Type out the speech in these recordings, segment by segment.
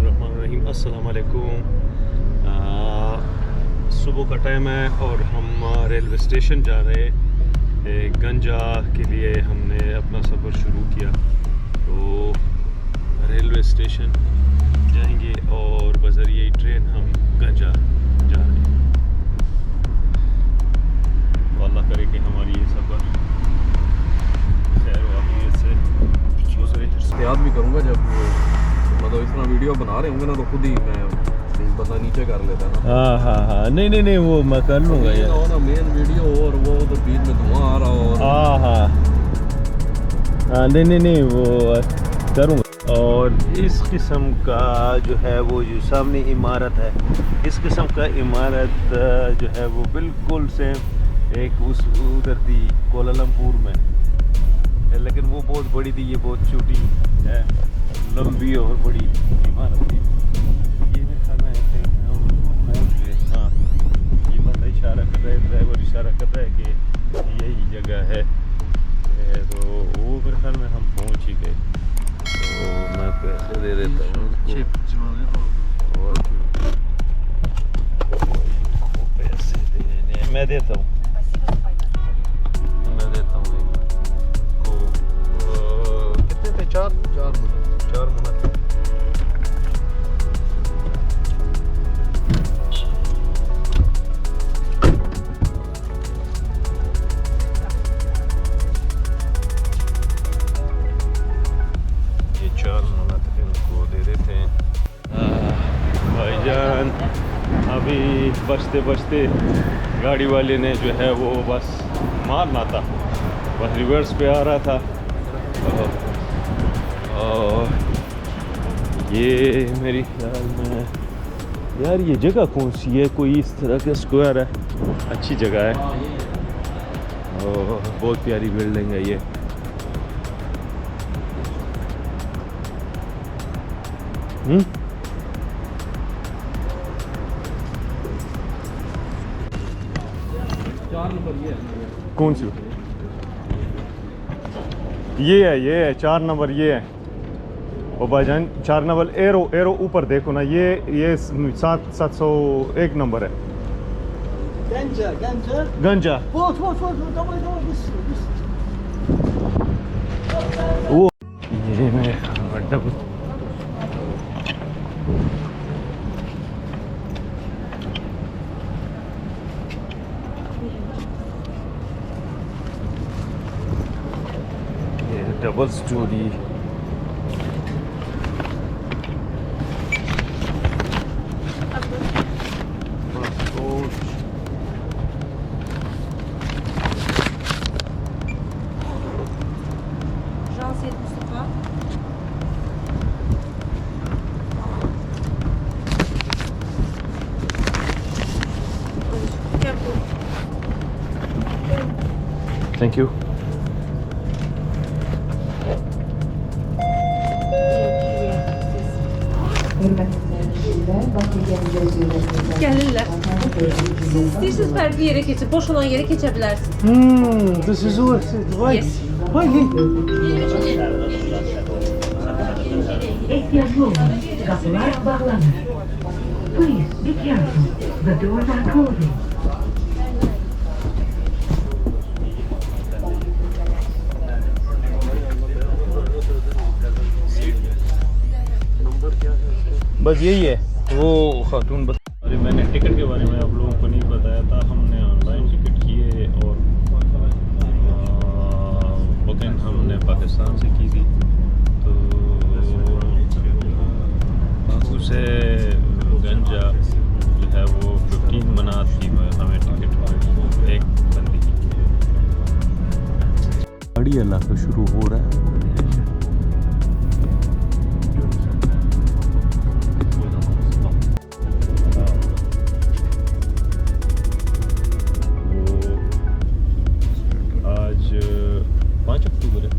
बिस्मिल्लाहिर्रहमानिर्रहीम। अस्सलाम वालेकुम। सुबह का टाइम है और हम रेलवे स्टेशन जा रहे हैं। गंजा के लिए हमने अपना सफ़र शुरू किया, तो रेलवे स्टेशन जाएंगे और बज़रिए ट्रेन हम गंजा जा रहे हैं। तो अल्लाह करे कि हमारी ये सफ़र खैर वाक़ियत से गुज़रे। याद भी करूँगा जब मतलब इस तरह वीडियो बना रहे होंगे ना, तो खुद ही मैं बंदा नीचे कर लेता है ना। हाँ, नहीं वो मैं कर लूँगा यार। ना मेन वीडियो और वो तो बीच में धुआं आ रहा हो। हाँ, नहीं वो करूँगा। और इस किस्म का जो है वो जो सामने इमारत है, इस किस्म का इमारत जो है वो बिल्कुल सेम एक उस उधर थी कोलालमपुर में, लेकिन वो बहुत बड़ी थी, ये बहुत छोटी है, लंबी और बड़ी इमारत थी। ये मेरे ख्याल में हम पहुँच गए। हाँ, ये बंदा इशारा कर रहा है, ड्राइवर इशारा कर रहा है कि यही जगह है, तो वो मेरे ख्याल में हम पहुँच ही गए। तो मैं पैसे दे देता हूँ और पैसे देने मैं देता हूँ कितने थे? चार मिनट। ये 4 मिनट इनको दे देते हैं। भाईजान अभी बचते गाड़ी वाले ने जो है वो बस मारना था, बस रिवर्स पे आ रहा था। और ये मेरी ख्याल में यार ये जगह कौन सी है? कोई इस तरह का स्क्वायर है, अच्छी जगह है और बहुत प्यारी बिल्डिंग है ये। कौन सी? ये है 4 नंबर, ये है। ओ भाईजान 4 नंबर एरो ऊपर देखो ना, ये 701 नंबर है। गंजा वो ये मैं double double storey. Thank you. Gəlirlər. Siz istəyirsiniz fərqli yerə keçib, boş olan yerə keçə bilərsiniz. This is what Yes. Ehtiyatlı olun. Kapılar bağlanır. Please be careful. The doors are closing. बस यही है वो खातून बस। अरे मैंने ticket के बारे में आप लोगों को नहीं बताया था। हमने ऑनलाइन टिकट किए और बुकिंग हमने पाकिस्तान से की थी। तो बाकू से गंजा जो है वो 15 मनात की हमें टिकट एक बंदी की। बड़ी इलाका शुरू हो रहा है। आज 5 अक्टूबर है।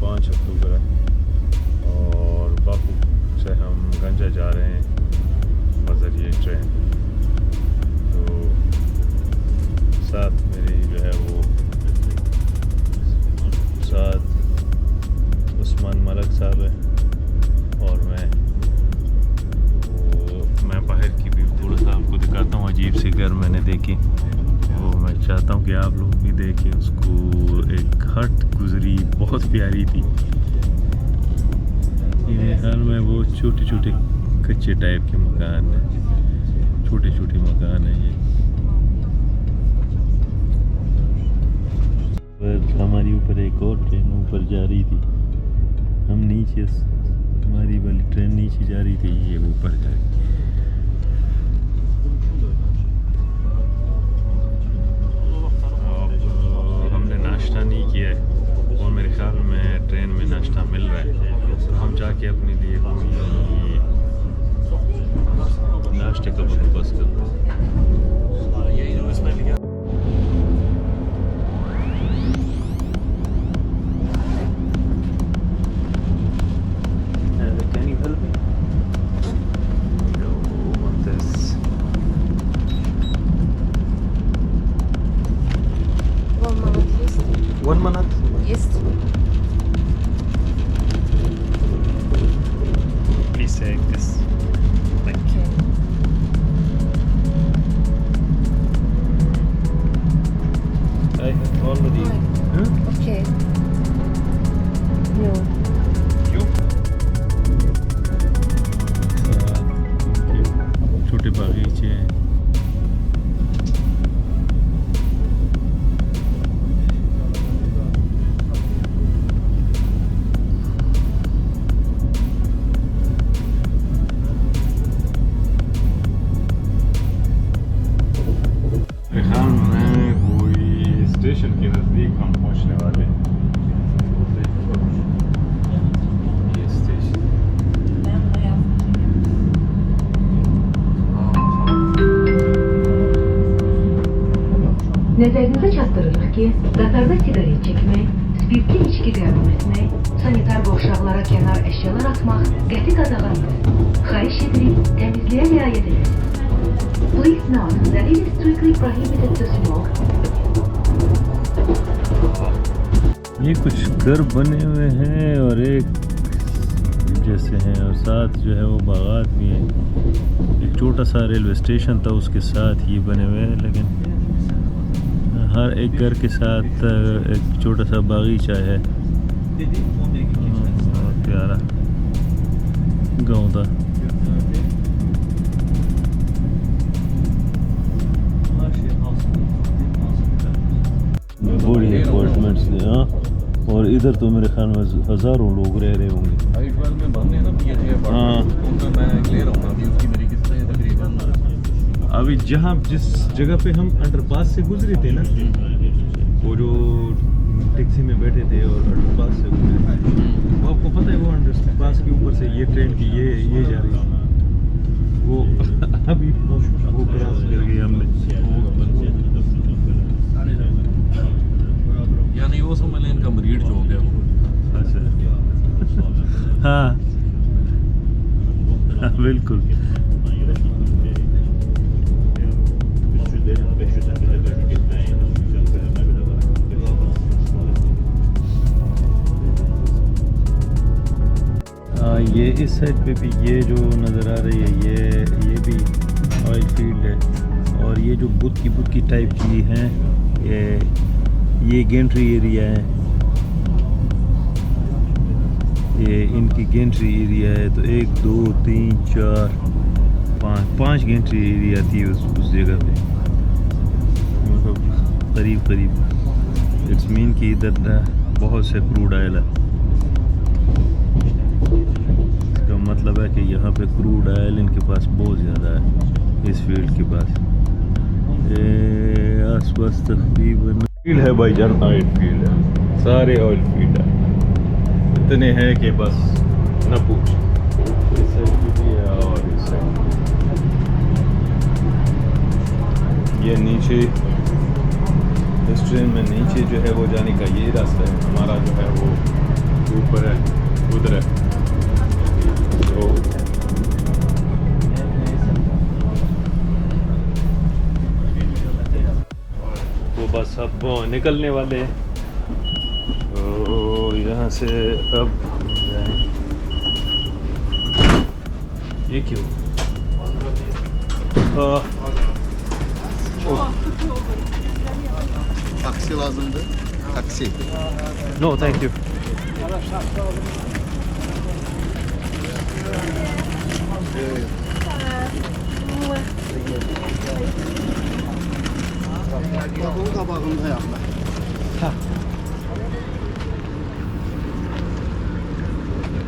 5 अक्टूबर है और बाकू से हम गंजा जा रहे हैं बज़रिए ट्रेन। तो साथ मेरी जो है वो साथ उस्मान मलक साहब है और मैं प्यारी थी। मेरे ख्याल में वो छोटे छोटे कच्चे टाइप के मकान हैं, छोटे छोटे मकान हैं ये। हमारी ऊपर एक और ट्रेन ऊपर जा रही थी, हम नीचे, हमारी वाली ट्रेन नीचे जा रही थी, ये ऊपर जा रही थी। हमने नाश्ता नहीं किया है और मेरे ख्याल में ट्रेन में नाश्ता मिल रहा है, तो हम जाके अपने लिए नाश्ते का बंदोबस्त करते हैं। यही जो इसमें लिखा One minute. Yes. Please take this. Thank you. I have already. Huh? Okay. No. You? छोटे बागीचे हैं। स्टेशन के नज़दीक हम पहुंचने वाले हैं। ये station Nəzərinizə çatdırırıq ki, qatarda siqaret çəkmək, spirtli içki qəbul etmək, sanitar qovşaqlara kənar əşyalar atmaq qəti qadağandır. Xahiş edirik, təmizliyə riayət edin. Please note that it is strictly prohibited to smoke. ये कुछ घर बने हुए हैं और एक जैसे हैं, और साथ जो है वो बागात भी हैं। एक छोटा सा रेलवे स्टेशन था, उसके साथ ये बने हुए हैं, लेकिन हर एक घर के साथ एक छोटा सा बागीचा है। बहुत प्यारा गाँव था। बड़ी अपार्टमेंट्स थे, हाँ, और इधर तो मेरे ख्याल में हज़ारों लोग रह रहे होंगे। I-12 में बनने हैं ना ये अपार्टमेंट, उनमें मैं क्लियर हूँ अभी उसकी मेरी किस्त है तकरीबन। अभी जहाँ जिस जगह पे हम अंडरपास से गुजरे थे ना, वो जो टैक्सी में बैठे थे और अंडरपास से गुजरे थे, वो आपको पता है वो अंडरपास के ऊपर से ये ट्रेन की ये जा रही है, वो अभी वो क्रॉस कर गई हमने। यानी वो समझ लें इनका मरीड जो हो गया वो। अच्छा हाँ बिल्कुल। ये इस साइड पे भी ये जो नज़र आ रही है ये भी ऑयल फील्ड है, और ये जो बुत की टाइप की हैं ये गेंट्री एरिया है, ये इनकी गेंट्री एरिया है। तो 1 2 3 4 5 गेंट्री एरिया थी उस जगह पे, मतलब करीब इट्स मीन कि इधर बहुत से क्रूड ऑयल है। इसका मतलब है कि यहाँ पे क्रूड ऑयल इनके पास बहुत ज़्यादा है इस फील्ड के पास। आस पास तकरीबन फील्ड है भाईजान, ऑयल फील्ड है, सारे ऑयल फील्ड है, इतने हैं कि बस न पूछ। इस साइड भी है और इस साइड ये नीचे इस ट्रेन में नीचे जो है वो जाने का ये रास्ता है, हमारा जो है वो ऊपर है, उधर है। तो वो बस अब निकलने वाले हैं, तो यहाँ से अब ये क्यों Taksi lazımdı. Taksi. No thank you. Bunun kabağında yapma.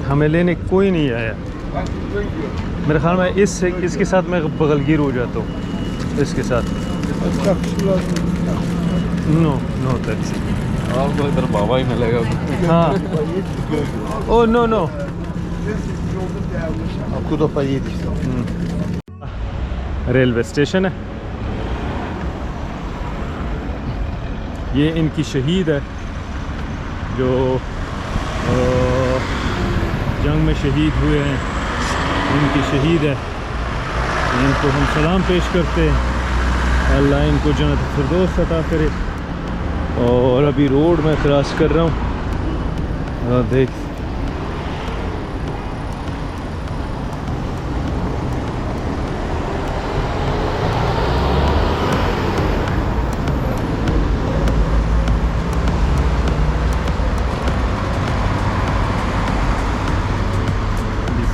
हमें लेने कोई नहीं आया मेरे ख्याल में इसके साथ मैं बगलगीर हो जाता हूँ इसके साथ नो नो टैक्सी आपको इधर बाबा ही मिलेगा हाँ ओ नो नो आपको तो поедешь. रेलवे स्टेशन है ये इनकी शहीद है जो जंग में शहीद हुए हैं इनकी शहीद है इनको हम सलाम पेश करते हैं अल्लाह इनको जन्नत फिरदौस अता करे और अभी रोड में क्रॉस कर रहा हूँ देख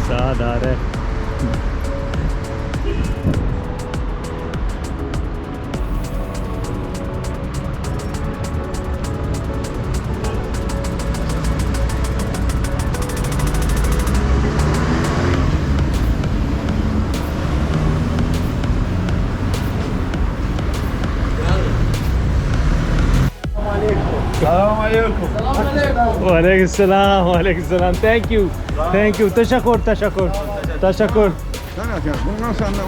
साथ आ रहा है वालेकुम सलाम थैंक यू तशक्कुर Bundan sonra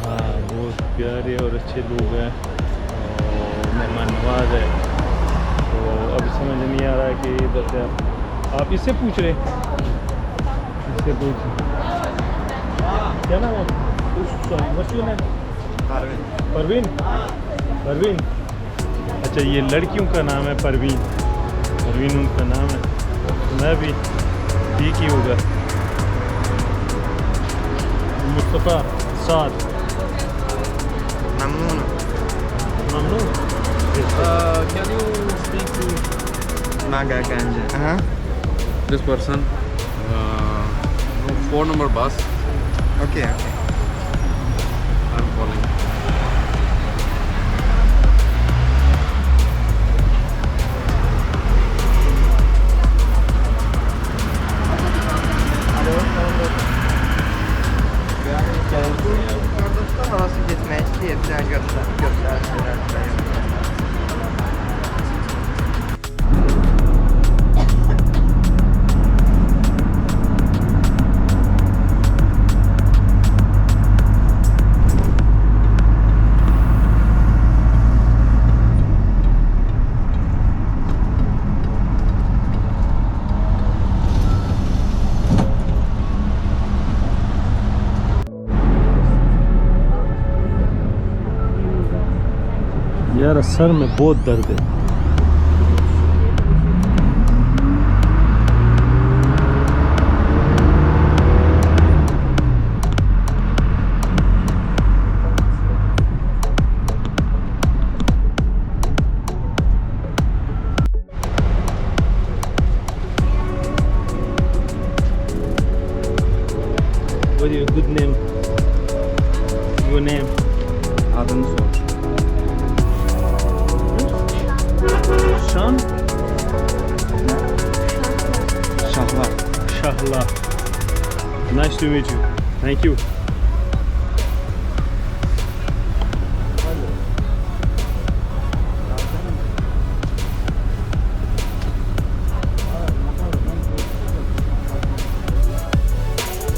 हाँ बहुत प्यारे और अच्छे लोग हैं और मेहमान नवाज है तो अब समझ नहीं आ रहा है कि इधर से आप इससे पूछ रहे इससे पूछ क्या नाम है मशहूर है परवीन परवीन अच्छा ये लड़कियों का नाम है परवीन उनका नाम है तो मैं भी ठीक ही होगा मुस्तफ़ा साद memnunum. Mamnoon can you speak to Maga Ganja. this person 4 number bus Okay. I'm calling Kardeşler arası gitmek istəyirsən göstərsinlər. यार सर में बहुत दर्द है What is your good name? Your name? adını sor Şan? Şahlar Shahla. Nice to meet you. Thank you.